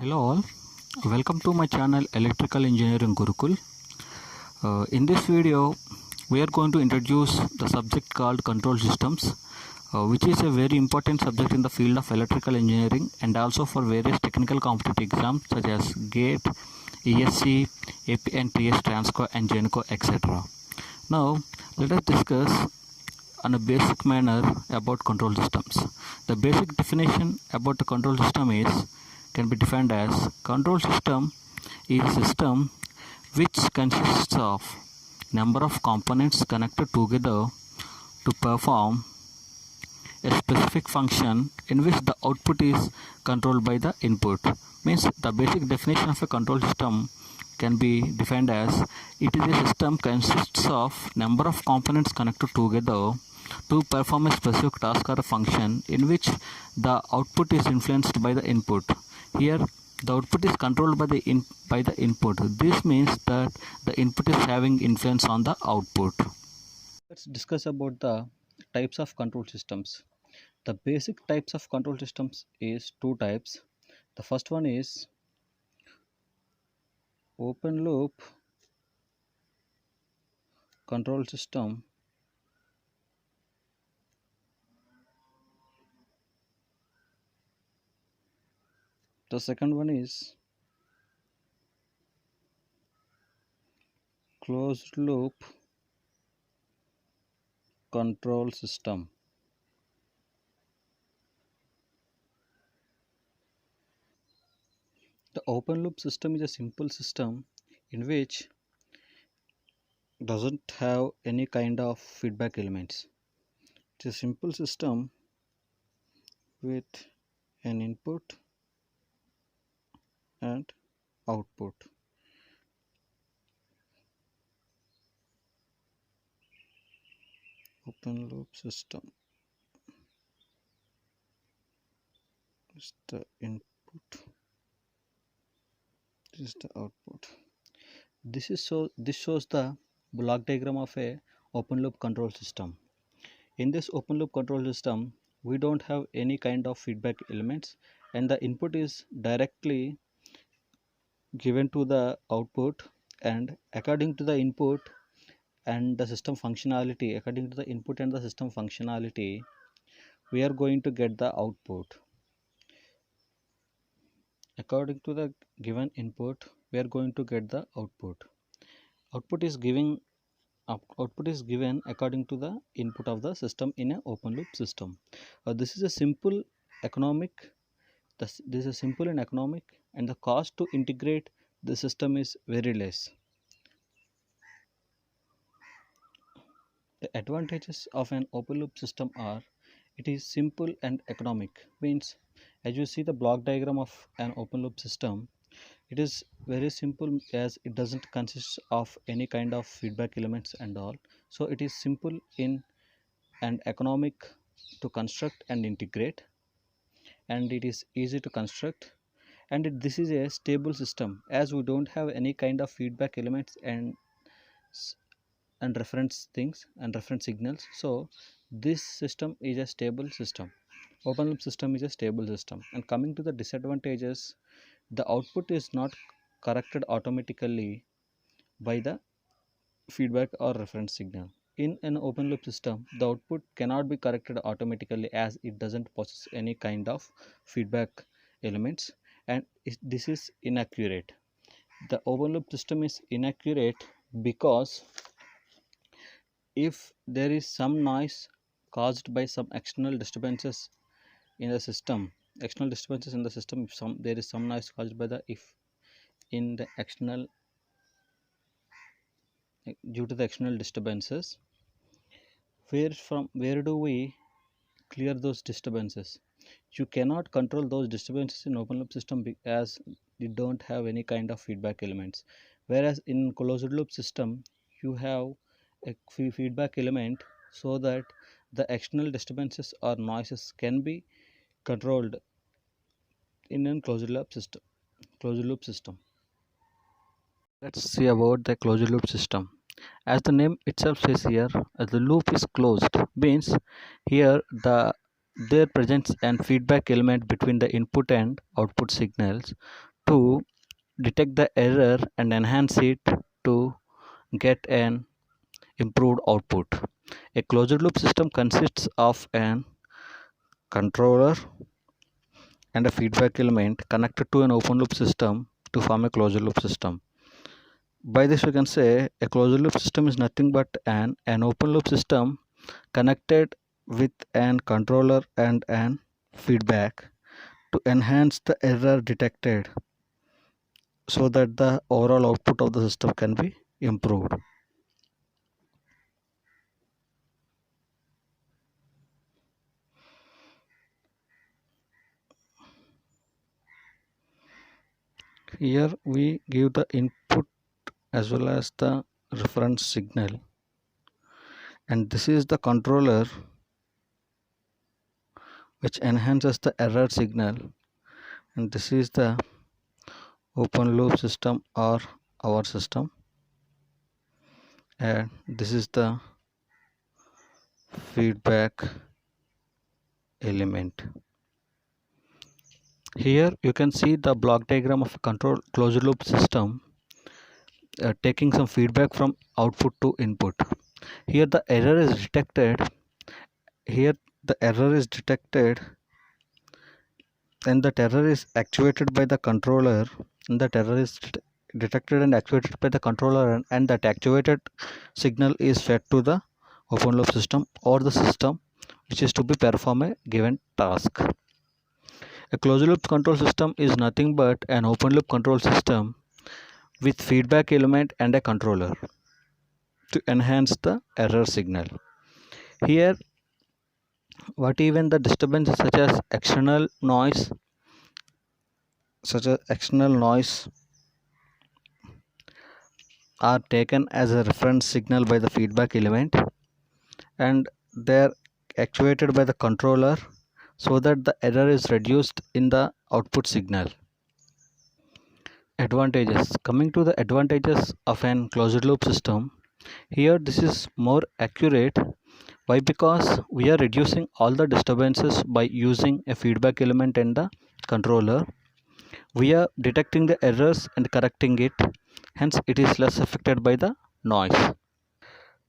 Hello all, welcome to my channel Electrical Engineering Gurukul. In this video, we are going to introduce the subject called control systems, which is a very important subject in the field of electrical engineering and also for various technical competitive exams such as GATE, ESC, AP and TS Transco and GENCO, etc. Now, let us discuss on a basic manner about control systems. The basic definition about the control system can be defined as control system is a system which consists of number of components connected together to perform a specific function in which the output is controlled by the input. Means the basic definition of a control system can be defined as it is a system consists of number of components connected together to perform a specific task or a function in which the output is influenced by the input. Here the output is controlled by the input. This means that the input is having influence on the output. Let's discuss about the types of control systems. The basic types of control systems is two types. The first one is open loop control system. The second one is closed loop control system. The open loop system is a simple system in which doesn't have any kind of feedback elements. It's a simple system with an input and output. Open loop system is the input, this is the output. This shows the block diagram of a open loop control system. In this open loop control system, we don't have any kind of feedback elements and the input is directly given to the output, and according to the input and the system functionality, according to the input and the system functionality, we are going to get the output. According to the given input, we are going to get the output. Output is given according to the input of the system in an open loop system. This is a simple economic. This is a simple and economic, and the cost to integrate the system is very less. The advantages of an open loop system are it is simple and economic. Means as you see the block diagram of an open loop system, it is very simple as it doesn't consist of any kind of feedback elements and all. So it is simple in and economic to construct and integrate, and it is easy to construct, and this is a stable system as we don't have any kind of feedback elements and reference things and reference signals. So this system is a stable system. Open loop system is a stable system. And coming to the disadvantages, the output is not corrected automatically by the feedback or reference signal. In an open loop system, the output cannot be corrected automatically as it doesn't possess any kind of feedback elements, and this is inaccurate. The open loop system is inaccurate because if there is some noise caused by some external disturbances in the system, if there is some noise caused by the due to the external disturbances, where do we clear those disturbances? You cannot control those disturbances in open loop system as you don't have any kind of feedback elements, whereas in closed loop system you have a feedback element so that the external disturbances or noises can be controlled in a closed loop system. Let's see about the closed loop system. As the name itself says here, as the loop is closed, means here the there presents an feedback element between the input and output signals to detect the error and enhance it to get an improved output. A closed loop system consists of an controller and a feedback element connected to an open loop system to form a closed loop system. By this we can say a closed loop system is nothing but an open loop system connected with an controller and an feedback to enhance the error detected so that the overall output of the system can be improved. Here we give the input as well as the reference signal, and this is the controller which enhances the error signal, and this is the open loop system or our system, and this is the feedback element. Here you can see the block diagram of a control closed loop system taking some feedback from output to input. Here the error is detected. Here the error is detected, and that error is actuated by the controller. And that error is detected and actuated by the controller, and that actuated signal is fed to the open loop system or the system which is to be perform a given task. A closed loop control system is nothing but an open loop control system with feedback element and a controller to enhance the error signal. Here, what even the disturbance such as external noise are taken as a reference signal by the feedback element, and they are actuated by the controller so that the error is reduced in the output signal. Advantages. Coming to the advantages of an closed loop system, here this is more accurate. Why? Because we are reducing all the disturbances by using a feedback element and the controller. We are detecting the errors and correcting it, hence it is less affected by the noise.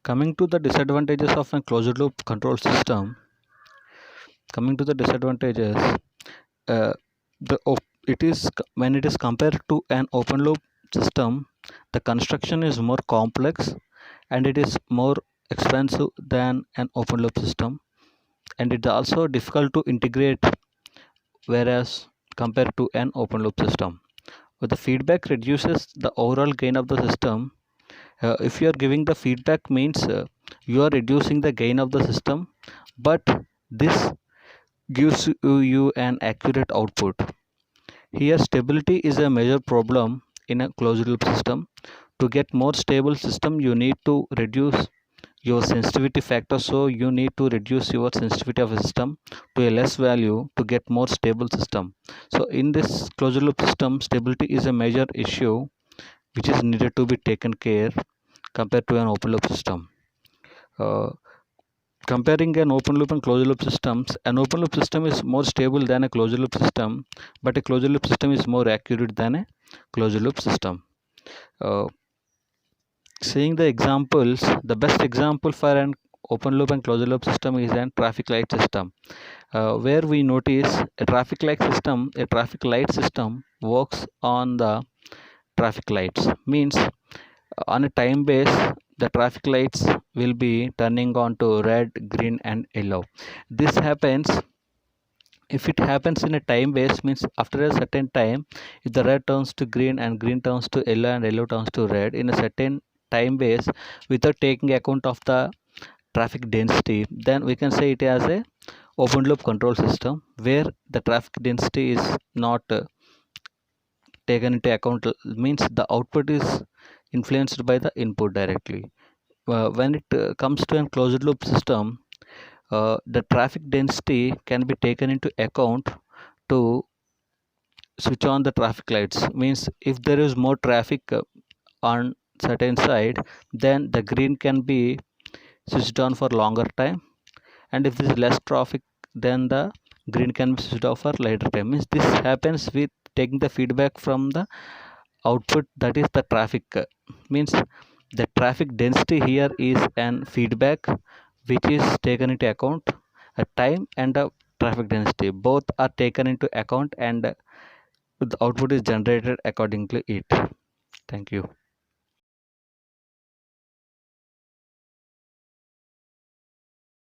Coming to the disadvantages of a closed loop control system, coming to the disadvantages, uh, it is when it is compared to an open loop system, the construction is more complex and it is more expensive than an open loop system, and it's also difficult to integrate, whereas compared to an open loop system, but the feedback reduces the overall gain of the system. If you are giving the feedback means you are reducing the gain of the system, but this gives you an accurate output. Here stability is a major problem in a closed loop system. To get more stable system you need to reduce your sensitivity factor, so you need to reduce your sensitivity of a system to a less value to get more stable system. So in this closed loop system, stability is a major issue which is needed to be taken care compared to an open loop system. uh, Comparing an open loop and closed loop systems, an open loop system is more stable than a closed loop system, but a closed loop system is more accurate than a closed loop system. uh, Seeing the examples, the best example for an open loop and closed loop system is an traffic light system, where we notice a traffic light system works on the traffic lights, means on a time base the traffic lights will be turning on to red, green and yellow. This happens, if it happens in a time base, means after a certain time, if the red turns to green and green turns to yellow and yellow turns to red in a certain time base without taking account of the traffic density, then we can say it as a open loop control system where the traffic density is not taken into account, means the output is influenced by the input directly. When it comes to a closed loop system, the traffic density can be taken into account to switch on the traffic lights, means if there is more traffic on certain side, then the green can be switched on for longer time, and if there is less then the green can be switched off for later time. Means this happens with taking the feedback from the output, that is the traffic. Means the traffic density here is an feedback which is taken into account. A time and the traffic density both are taken into account, and the output is generated according to it. Thank you.